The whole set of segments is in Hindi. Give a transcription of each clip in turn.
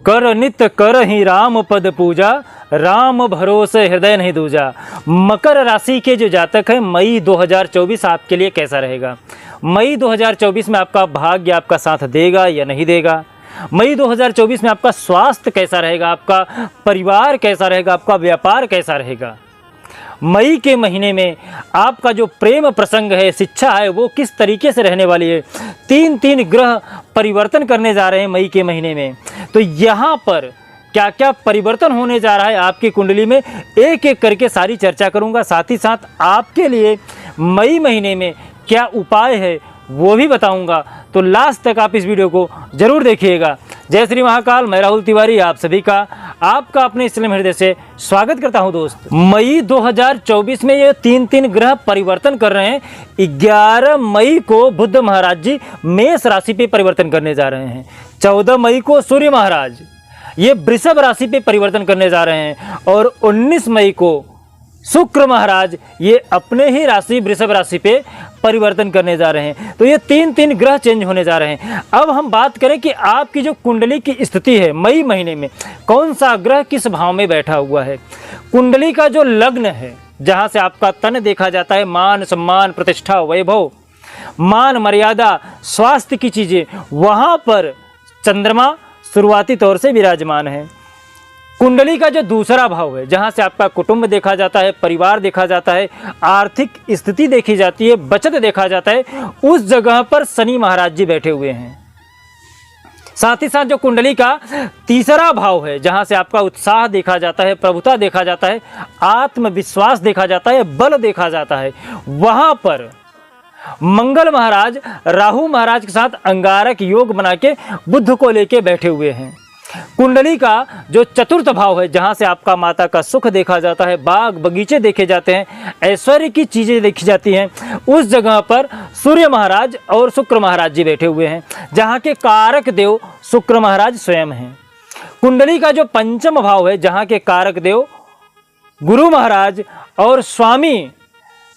कर नित कर ही राम पद पूजा, राम भरोसे हृदय नहीं दूजा। मकर राशि के जो जातक हैं, मई 2024 आपके लिए कैसा रहेगा? मई 2024 में आपका भाग्य आपका साथ देगा या नहीं देगा? मई 2024 में आपका स्वास्थ्य कैसा रहेगा? आपका परिवार कैसा रहेगा? आपका व्यापार कैसा रहेगा? मई के महीने में आपका जो प्रेम प्रसंग है, शिक्षा है, वो किस तरीके से रहने वाली है? तीन ग्रह परिवर्तन करने जा रहे हैं मई के महीने में। तो यहाँ पर क्या क्या परिवर्तन होने जा रहा है आपकी कुंडली में, एक एक करके सारी चर्चा करूँगा। साथ ही साथ आपके लिए मई महीने में क्या उपाय है वो भी बताऊंगा। तो लास्ट तक आप इस वीडियो को जरूर देखिएगा। जय श्री महाकाल, मैं राहुल तिवारी आप सभी का आपका अपने इस्लाम हृदय से स्वागत करता हूं। दोस्त, मई 2024 में ये तीन ग्रह परिवर्तन कर रहे हैं। 11 मई को बुध महाराज जी मेष राशि पे परिवर्तन करने जा रहे हैं। 14 मई को सूर्य महाराज ये वृषभ राशि पे परिवर्तन करने जा रहे हैं और 19 मई को शुक्र महाराज ये अपने ही राशि वृषभ राशि पे परिवर्तन करने जा रहे हैं। तो ये तीन ग्रह चेंज होने जा रहे हैं। अब हम बात करें कि आपकी जो कुंडली की स्थिति है, मई महीने में कौन सा ग्रह किस भाव में बैठा हुआ है। कुंडली का जो लग्न है, जहाँ से आपका तन देखा जाता है, मान सम्मान प्रतिष्ठा वैभव मान मर्यादा स्वास्थ्य की चीज़ें, वहाँ पर चंद्रमा शुरुआती तौर से विराजमान है। कुंडली का जो दूसरा भाव है, जहाँ से आपका कुटुंब देखा जाता है, परिवार देखा जाता है, आर्थिक स्थिति देखी जाती है, बचत देखा जाता है, उस जगह पर शनि महाराज जी बैठे हुए हैं। साथ ही साथ जो कुंडली का तीसरा भाव है, जहाँ से आपका उत्साह देखा जाता है, प्रभुता देखा जाता है, आत्मविश्वास देखा जाता है, बल देखा जाता है, वहाँ पर मंगल महाराज राहु महाराज के साथ अंगारक योग बना के बुध को लेके बैठे हुए हैं। कुंडली का जो चतुर्थ भाव है, जहाँ से आपका माता का सुख देखा जाता है, बाग बगीचे देखे जाते हैं, ऐश्वर्य की चीज़ें देखी जाती हैं, उस जगह पर सूर्य महाराज और शुक्र महाराज जी बैठे हुए हैं, जहाँ के कारक देव शुक्र महाराज स्वयं हैं। कुंडली का जो पंचम भाव है, जहाँ के कारक देव गुरु महाराज और स्वामी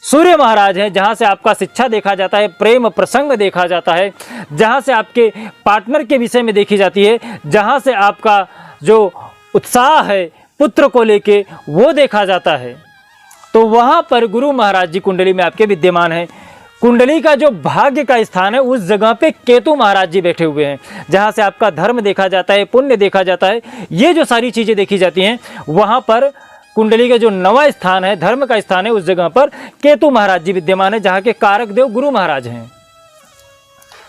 सूर्य महाराज हैं, जहाँ से आपका शिक्षा देखा जाता है, प्रेम प्रसंग देखा जाता है, जहाँ से आपके पार्टनर के विषय में देखी जाती है, जहाँ से आपका जो उत्साह है पुत्र को लेके वो देखा जाता है। तो वहाँ पर गुरु महाराज जी कुंडली में आपके विद्यमान हैं। कुंडली का जो भाग्य का स्थान है, उस जगह पे केतु महाराज जी बैठे हुए हैं, जहाँ से आपका धर्म देखा जाता है, पुण्य देखा जाता है, ये जो सारी चीज़ें देखी जाती हैं, वहाँ पर कुंडली का जो नवा स्थान है, धर्म का स्थान है, उस जगह पर केतु महाराज जी विद्यमान है, जहाँ के कारक देव गुरु महाराज हैं।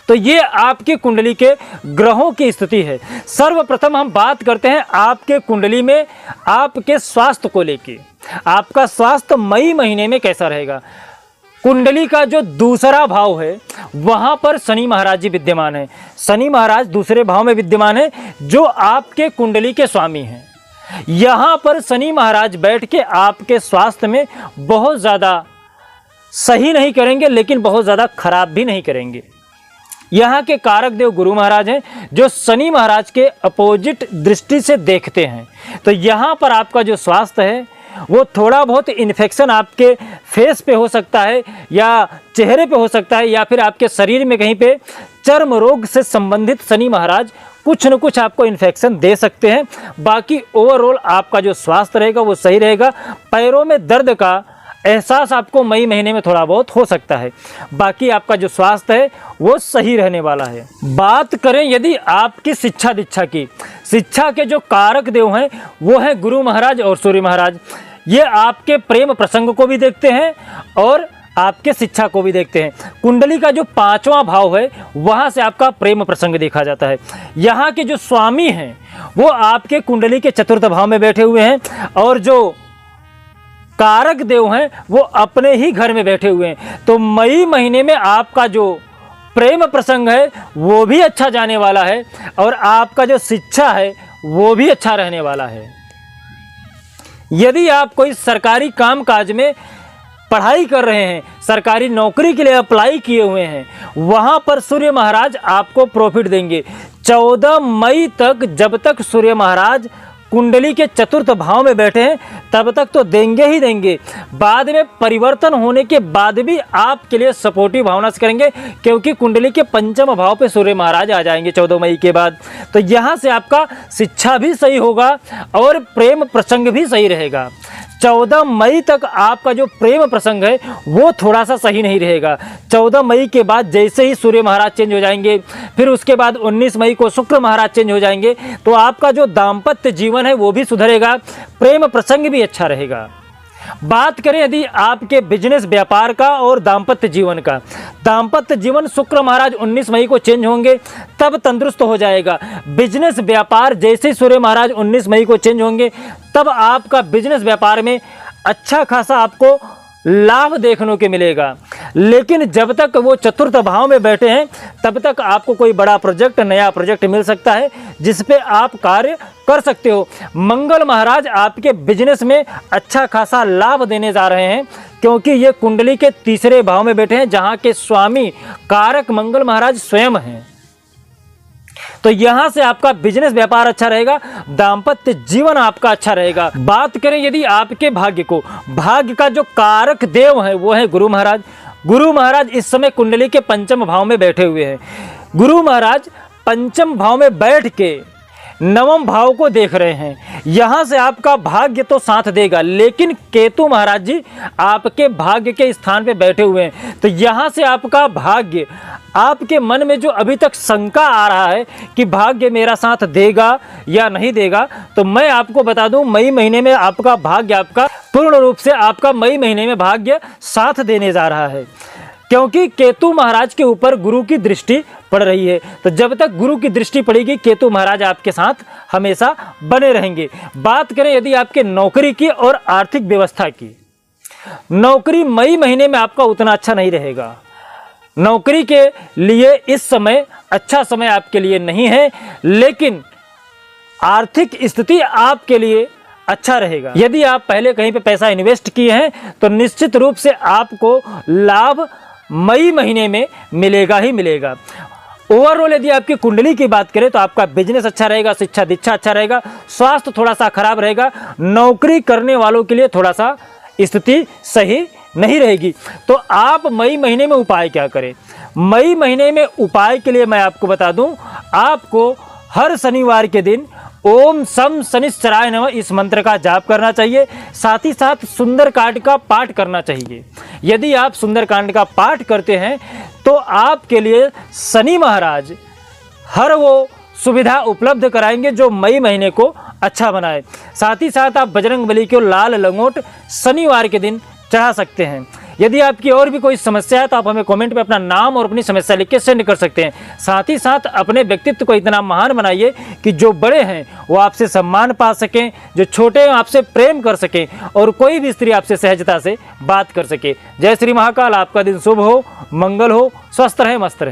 तो ये आपकी कुंडली के ग्रहों की स्थिति है। सर्वप्रथम हम बात करते हैं आपके कुंडली में आपके स्वास्थ्य को लेके। आपका स्वास्थ्य मई महीने में कैसा रहेगा? कुंडली का जो दूसरा भाव है, वहाँ पर शनि महाराज जी विद्यमान है। शनि महाराज दूसरे भाव में विद्यमान है, जो आपके कुंडली के स्वामी हैं। यहाँ पर शनि महाराज बैठ के आपके स्वास्थ्य में बहुत ज़्यादा सही नहीं करेंगे, लेकिन बहुत ज़्यादा खराब भी नहीं करेंगे। यहाँ के कारक देव गुरु महाराज हैं, जो शनि महाराज के अपोजिट दृष्टि से देखते हैं। तो यहाँ पर आपका जो स्वास्थ्य है, वो थोड़ा बहुत इन्फेक्शन आपके फेस पे हो सकता है, या चेहरे पे हो सकता है, या फिर आपके शरीर में कहीं पे चर्म रोग से संबंधित शनि महाराज कुछ न कुछ आपको इन्फेक्शन दे सकते हैं। बाकी ओवरऑल आपका जो स्वास्थ्य रहेगा वो सही रहेगा। पैरों में दर्द का एहसास आपको मई महीने में थोड़ा बहुत हो सकता है, बाकी आपका जो स्वास्थ्य है वो सही रहने वाला है। बात करें यदि आपकी शिक्षा दीक्षा की, शिक्षा के जो कारक देव हैं वो हैं गुरु महाराज और सूर्य महाराज। ये आपके प्रेम प्रसंग को भी देखते हैं और आपके शिक्षा को भी देखते हैं। कुंडली का जो पांचवा भाव है, वहाँ से आपका प्रेम प्रसंग देखा जाता है। यहाँ के जो स्वामी हैं वो आपके कुंडली के चतुर्थ भाव में बैठे हुए हैं, और जो कारक देव हैं वो अपने ही घर में बैठे हुए हैं। तो मई महीने में आपका जो प्रेम प्रसंग है वो भी अच्छा जाने वाला है, और आपका जो शिक्षा है वो भी अच्छा रहने वाला है। यदि आप कोई सरकारी काम काज में पढ़ाई कर रहे हैं, सरकारी नौकरी के लिए अप्लाई किए हुए हैं, वहाँ पर सूर्य महाराज आपको प्रॉफिट देंगे। 14 मई तक, जब तक सूर्य महाराज कुंडली के चतुर्थ भाव में बैठे हैं तब तक तो देंगे ही देंगे, बाद में परिवर्तन होने के बाद भी आपके लिए सपोर्टिव भावना से करेंगे, क्योंकि कुंडली के पंचम भाव पे सूर्य महाराज आ जाएंगे 14 मई के बाद। तो यहाँ से आपका शिक्षा भी सही होगा और प्रेम प्रसंग भी सही रहेगा। 14 मई तक आपका जो प्रेम प्रसंग है वो थोड़ा सा सही नहीं रहेगा। 14 मई के बाद जैसे ही सूर्य महाराज चेंज हो जाएंगे, फिर उसके बाद 19 मई को शुक्र महाराज चेंज हो जाएंगे, तो आपका जो दाम्पत्य जीवन है वो भी सुधरेगा, प्रेम प्रसंग भी अच्छा रहेगा। बात करें यदि आपके बिजनेस व्यापार का और दाम्पत्य जीवन का, दाम्पत्य जीवन शुक्र महाराज 19 मई को चेंज होंगे तब तंदुरुस्त हो जाएगा। बिजनेस व्यापार जैसे सूर्य महाराज 19 मई को चेंज होंगे तब आपका बिजनेस व्यापार में अच्छा खासा आपको लाभ देखने को मिलेगा। लेकिन जब तक वो चतुर्थ भाव में बैठे हैं तब तक आपको कोई बड़ा प्रोजेक्ट, नया प्रोजेक्ट मिल सकता है जिस पे आप कार्य कर सकते हो। मंगल महाराज आपके बिजनेस में अच्छा खासा लाभ देने जा रहे हैं, क्योंकि ये कुंडली के तीसरे भाव में बैठे हैं जहाँ के स्वामी कारक मंगल महाराज स्वयं हैं। तो यहां से आपका बिजनेस व्यापार अच्छा रहेगा, दाम्पत्य जीवन आपका अच्छा रहेगा। बात करें यदि आपके भाग्य को, भाग्य का जो कारक देव है वो है गुरु महाराज। गुरु महाराज इस समय कुंडली के पंचम भाव में बैठे हुए हैं। गुरु महाराज पंचम भाव में बैठ के नवम भाव को देख रहे हैं। यहाँ से आपका भाग्य तो साथ देगा, लेकिन केतु महाराज जी आपके भाग्य के स्थान पे बैठे हुए हैं। तो यहाँ से आपका भाग्य, आपके मन में जो अभी तक शंका आ रहा है कि भाग्य मेरा साथ देगा या नहीं देगा, तो मैं आपको बता दूं मई महीने में आपका भाग्य, आपका पूर्ण रूप से आपका मई महीने में भाग्य साथ देने जा रहा है, क्योंकि केतु महाराज के ऊपर गुरु की दृष्टि पड़ रही है। तो जब तक गुरु की दृष्टि पड़ेगी केतु महाराज आपके साथ हमेशा बने रहेंगे। बात करें यदि आपके नौकरी की और आर्थिक व्यवस्था की, नौकरी मई महीने में आपका उतना अच्छा नहीं रहेगा। नौकरी के लिए इस समय अच्छा समय आपके लिए नहीं है, लेकिन आर्थिक स्थिति आपके लिए अच्छा रहेगा। यदि आप पहले कहीं पे पैसा इन्वेस्ट किए हैं तो निश्चित रूप से आपको लाभ मई महीने में मिलेगा ही मिलेगा। ओवरऑल यदि आपकी कुंडली की बात करें तो आपका बिजनेस अच्छा रहेगा, शिक्षा दीक्षा अच्छा रहेगा, स्वास्थ्य थोड़ा सा खराब रहेगा, नौकरी करने वालों के लिए थोड़ा सा स्थिति सही नहीं रहेगी। तो आप मई महीने में उपाय क्या करें? मई महीने में उपाय के लिए मैं आपको बता दूं, आपको हर शनिवार के दिन ओम सम शनिश्चराय नमः इस मंत्र का जाप करना चाहिए। साथ ही साथ सुंदरकांड का पाठ करना चाहिए। यदि आप सुंदरकांड का पाठ करते हैं तो आपके लिए शनि महाराज हर वो सुविधा उपलब्ध कराएंगे जो मई महीने को अच्छा बनाए। साथ ही साथ आप बजरंग बली को लाल लंगोट शनिवार के दिन चढ़ा सकते हैं। यदि आपकी और भी कोई समस्या है तो आप हमें कमेंट में अपना नाम और अपनी समस्या लिख के सेंड कर सकते हैं। साथ ही साथ अपने व्यक्तित्व को इतना महान बनाइए कि जो बड़े हैं वो आपसे सम्मान पा सकें, जो छोटे हैं आपसे प्रेम कर सकें और कोई भी स्त्री आपसे सहजता से बात कर सके। जय श्री महाकाल। आपका दिन शुभ हो, मंगल हो, स्वस्थ रहे, मस्त रहे।